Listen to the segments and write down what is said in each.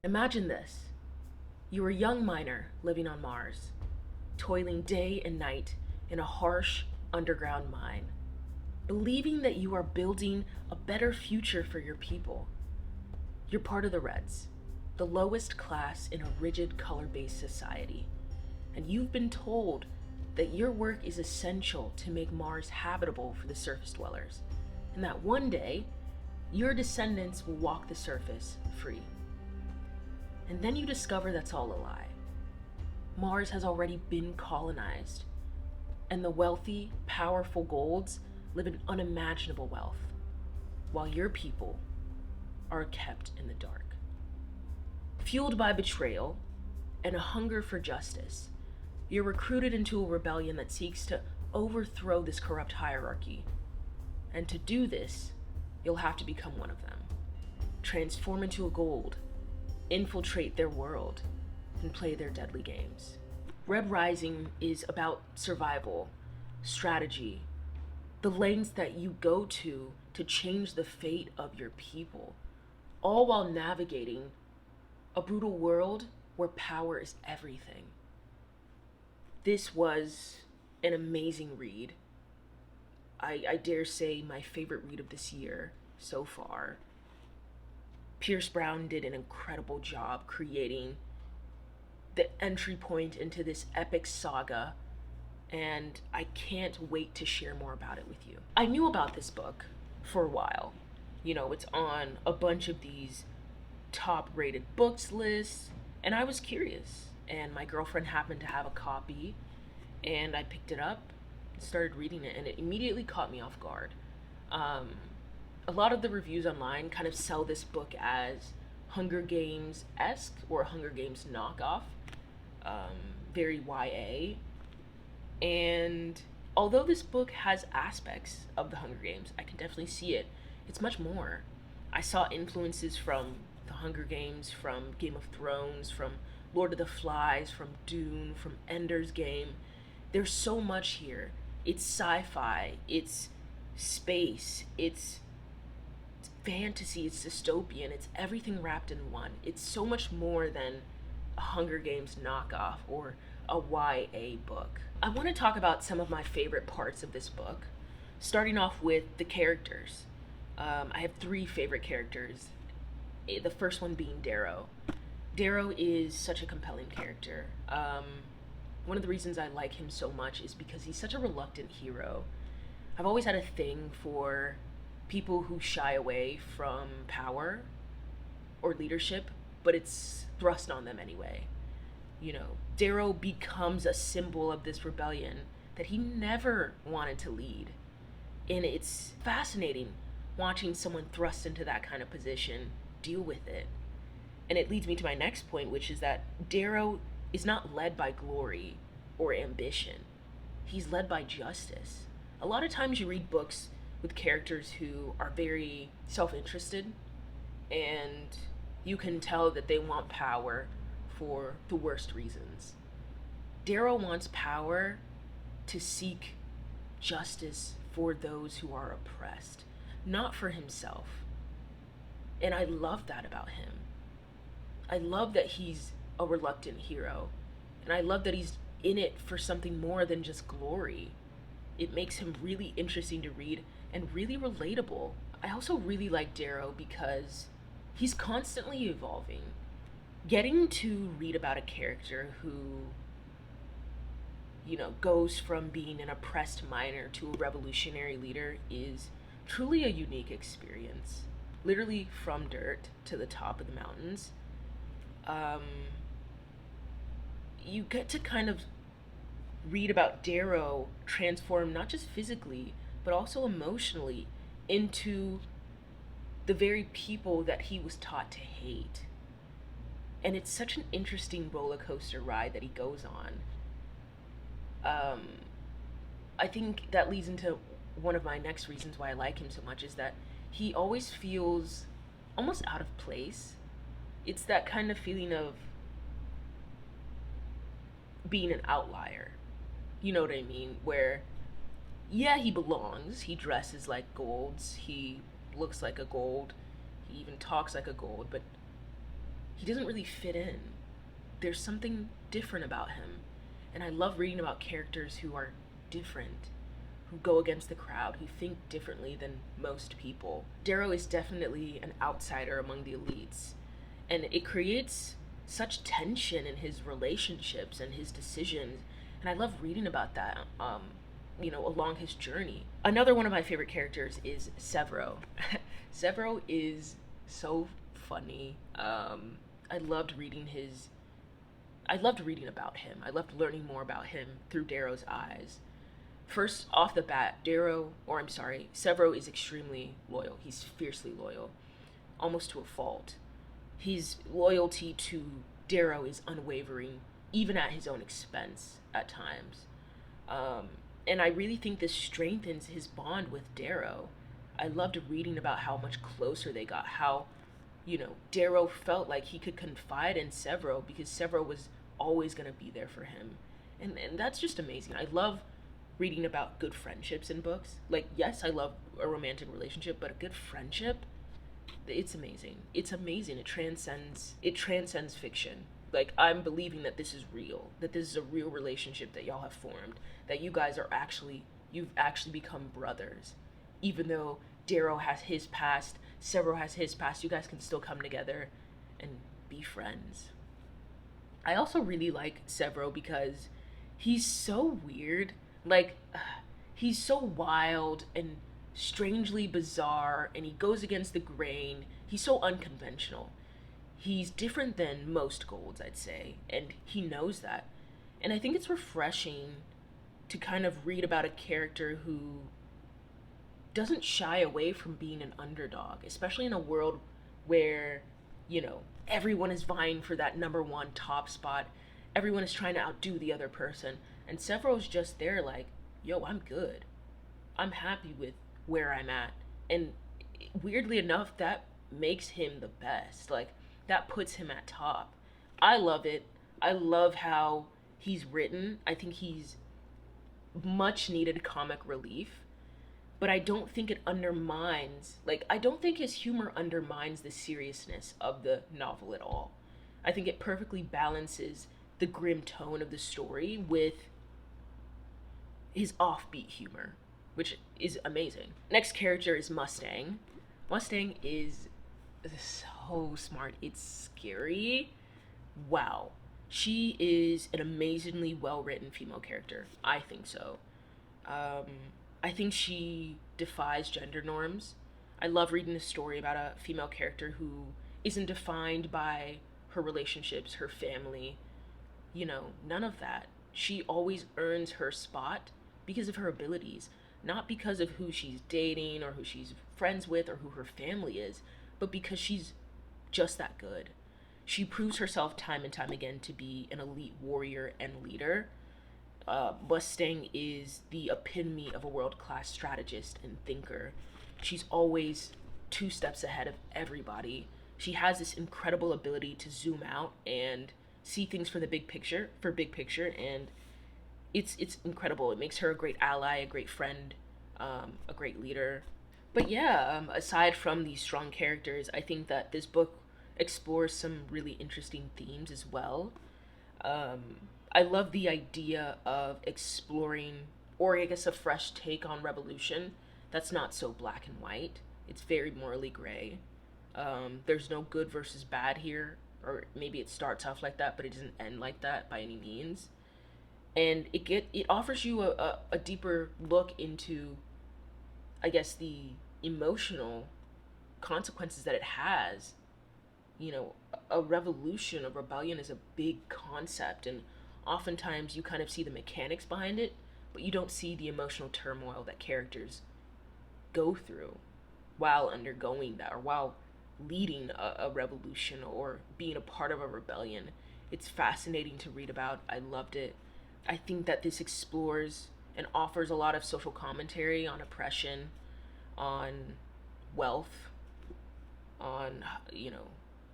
Imagine this. You're a young miner living on Mars, toiling day and night in a harsh underground mine, believing that you are building a better future for your people. You're part of the Reds, the lowest class in a rigid color-based society, and you've been told that your work is essential to make Mars habitable for the surface dwellers, and that one day, your descendants will walk the surface free. And then you discover that's all a lie. Mars has already been colonized, and the wealthy, powerful Golds live in unimaginable wealth, while your people are kept in the dark. Fueled by betrayal and a hunger for justice, you're recruited into a rebellion that seeks to overthrow this corrupt hierarchy. And to do this, you'll have to become one of them. Transform into a Gold, infiltrate their world, and play their deadly games. Red Rising is about survival, strategy, the lengths that you go to change the fate of your people, all while navigating a brutal world where power is everything. This was an amazing read. I dare say my favorite read of this year so far. Pierce Brown did an incredible job creating the entry point into this epic saga, and I can't wait to share more about it with you. I knew about this book for a while. You know, it's on a bunch of these top rated books lists, and I was curious, and my girlfriend happened to have a copy, and I picked it up and started reading it, and it immediately caught me off guard. A lot of the reviews online kind of sell this book as Hunger Games-esque or Hunger Games knockoff, very YA. And although this book has aspects of the Hunger Games, I can definitely see it. It's much more. I saw influences from the Hunger Games, from Game of Thrones, from Lord of the Flies, from Dune, from Ender's Game. There's so much here. It's sci-fi, it's space, it's fantasy, it's dystopian, it's everything wrapped in one. It's so much more than a Hunger Games knockoff or a YA book. I want to talk about some of my favorite parts of this book, starting off with the characters. I have three favorite characters, the first one being Darrow. Darrow is such a compelling character. One of the reasons I like him so much is because he's such a reluctant hero. I've always had a thing for people who shy away from power or leadership, but it's thrust on them anyway. You know, Darrow becomes a symbol of this rebellion that he never wanted to lead. And it's fascinating watching someone thrust into that kind of position deal with it. And it leads me to my next point, which is that Darrow is not led by glory or ambition. He's led by justice. A lot of times you read books with characters who are very self-interested, and you can tell that they want power for the worst reasons. Darrow wants power to seek justice for those who are oppressed, not for himself. And I love that about him. I love that he's a reluctant hero, and I love that he's in it for something more than just glory. It makes him really interesting to read and really relatable. I also really like Darrow because he's constantly evolving. Getting to read about a character who, you know, goes from being an oppressed miner to a revolutionary leader is truly a unique experience. Literally from dirt to the top of the mountains. You get to kind of read about Darrow transform not just physically, but also emotionally into the very people that he was taught to hate. And it's such an interesting roller coaster ride that he goes on. Um, I think that leads into one of my next reasons why I like him so much is that he always feels almost out of place. It's that kind of feeling of being an outlier. You know what I mean? Where, yeah, he belongs. He dresses like golds. He looks like a gold. He even talks like a gold, but he doesn't really fit in. There's something different about him. And I love reading about characters who are different, who go against the crowd, who think differently than most people. Darrow is definitely an outsider among the elites, and it creates such tension in his relationships and his decisions. And I love reading about that, along his journey. Another one of my favorite characters is Severo. Severo is so funny. I loved reading about him. I loved learning more about him through Darrow's eyes. First off the bat, Severo is extremely loyal. He's fiercely loyal, almost to a fault. His loyalty to Darrow is unwavering, even at his own expense at times. And I really think this strengthens his bond with Darrow. I loved reading about how much closer they got, how, Darrow felt like he could confide in Severo because Severo was always going to be there for him. And that's just amazing. I love reading about good friendships in books. Like, yes, I love a romantic relationship, but a good friendship, it's amazing. It's amazing. It transcends fiction. Like, I'm believing that this is real, that this is a real relationship that y'all have formed, that you've actually become brothers. Even though Darrow has his past, Severo has his past, you guys can still come together and be friends. I also really like Severo because he's so weird. Like, he's so wild and strangely bizarre, and he goes against the grain. He's so unconventional. He's different than most golds, I'd say, and he knows that. And I think it's refreshing to kind of read about a character who doesn't shy away from being an underdog, especially in a world where, everyone is vying for that number one top spot. Everyone is trying to outdo the other person. And Severo's just there like, yo, I'm good. I'm happy with where I'm at. And weirdly enough, that makes him the best. Like, that puts him at top. I love it. I love how he's written. I think he's much needed comic relief. But I don't think I don't think his humor undermines the seriousness of the novel at all. I think it perfectly balances the grim tone of the story with his offbeat humor, which is amazing. Next character is Mustang. Mustang is so smart. It's scary. Wow. She is an amazingly well-written female character. I think so. I think she defies gender norms. I love reading a story about a female character who isn't defined by her relationships, her family, none of that. She always earns her spot because of her abilities, not because of who she's dating or who she's friends with or who her family is, but because she's just that good. She proves herself time and time again to be an elite warrior and leader. Mustang is the epitome of a world-class strategist and thinker. She's always 2 steps ahead of everybody. She has this incredible ability to zoom out and see things for the big picture, and it's incredible. It makes her a great ally, a great friend, a great leader. But yeah, aside from these strong characters, I think that this book explores some really interesting themes as well. I love the idea of exploring, or I guess a fresh take on revolution that's not so black and white. It's very morally gray. There's no good versus bad here, or maybe it starts off like that, but it doesn't end like that by any means. And it offers you a deeper look into, I guess, the emotional consequences that it has. A revolution, a rebellion is a big concept, and oftentimes you kind of see the mechanics behind it, but you don't see the emotional turmoil that characters go through. while undergoing that, or while leading a revolution or being a part of a rebellion. It's fascinating to read about. I loved it. I think that this explores and offers a lot of social commentary on oppression, on wealth, on,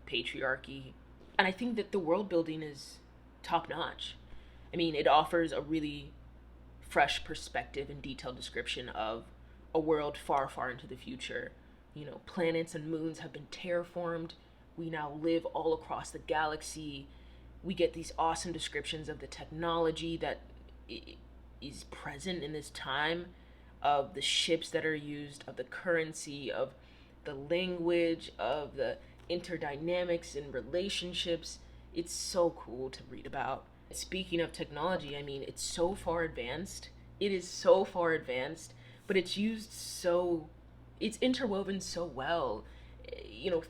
patriarchy. And I think that the world building is top notch. I mean, it offers a really fresh perspective and detailed description of a world far, far into the future. Planets and moons have been terraformed. We now live all across the galaxy. We get these awesome descriptions of the technology that is present in this time, of the ships that are used, of the currency, of the language, of the interdynamics and relationships. It's so cool to read about. Speaking of technology, I mean, it's so far advanced. It is so far advanced, but it's interwoven so well.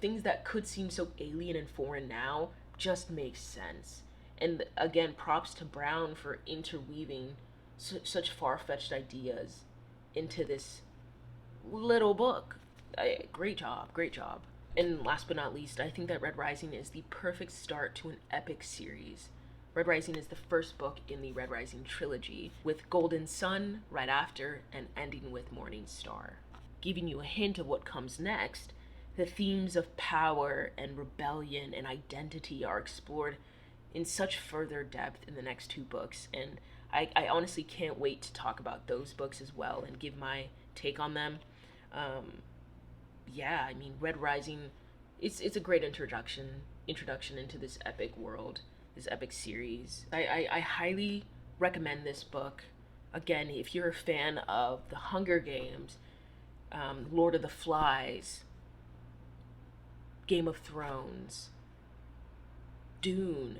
Things that could seem so alien and foreign now just make sense. And again, props to Brown for interweaving such far-fetched ideas into this little book. Great job, great job. And last but not least, I think that Red Rising is the perfect start to an epic series. Red Rising is the first book in the Red Rising trilogy, with Golden Sun right after and ending with Morning Star. Giving you a hint of what comes next, the themes of power and rebellion and identity are explored in such further depth in the next two books, and I honestly can't wait to talk about those books as well and give my take on them. I mean, Red Rising, it's a great introduction into this epic world, this epic series. I highly recommend this book. Again, if you're a fan of The Hunger Games, Lord of the Flies, Game of Thrones, Dune,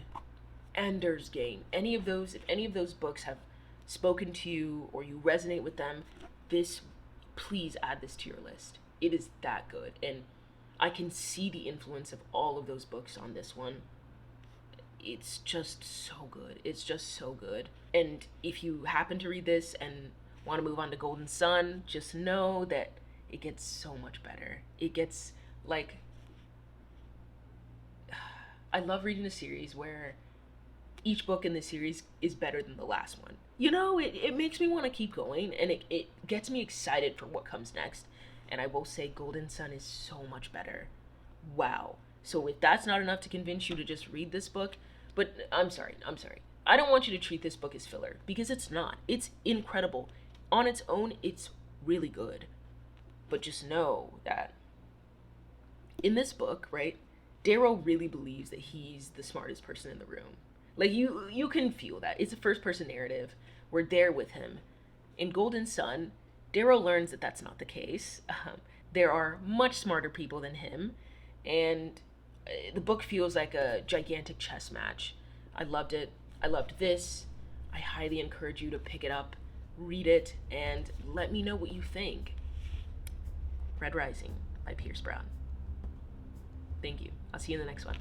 Ender's Game, if any of those books have spoken to you or you resonate with them, please add this to your list. It is that good, and I can see the influence of all of those books on this one. It's just so good. It's just so good. And if you happen to read this and want to move on to Golden Sun, just know that it gets so much better. It gets, like, I love reading a series where each book in the series is better than the last one. It makes me want to keep going, and it gets me excited for what comes next. And I will say Golden Sun is so much better. Wow. So if that's not enough to convince you to just read this book, but I'm sorry. I don't want you to treat this book as filler, because it's not. It's incredible. On its own, it's really good. But just know that in this book, right, Darrow really believes that he's the smartest person in the room. Like, you can feel that. It's a first-person narrative. We're there with him. In Golden Sun, Darrow learns that that's not the case. There are much smarter people than him, and the book feels like a gigantic chess match. I loved it. I loved this. I highly encourage you to pick it up, read it, and let me know what you think. Red Rising by Pierce Brown. Thank you. I'll see you in the next one.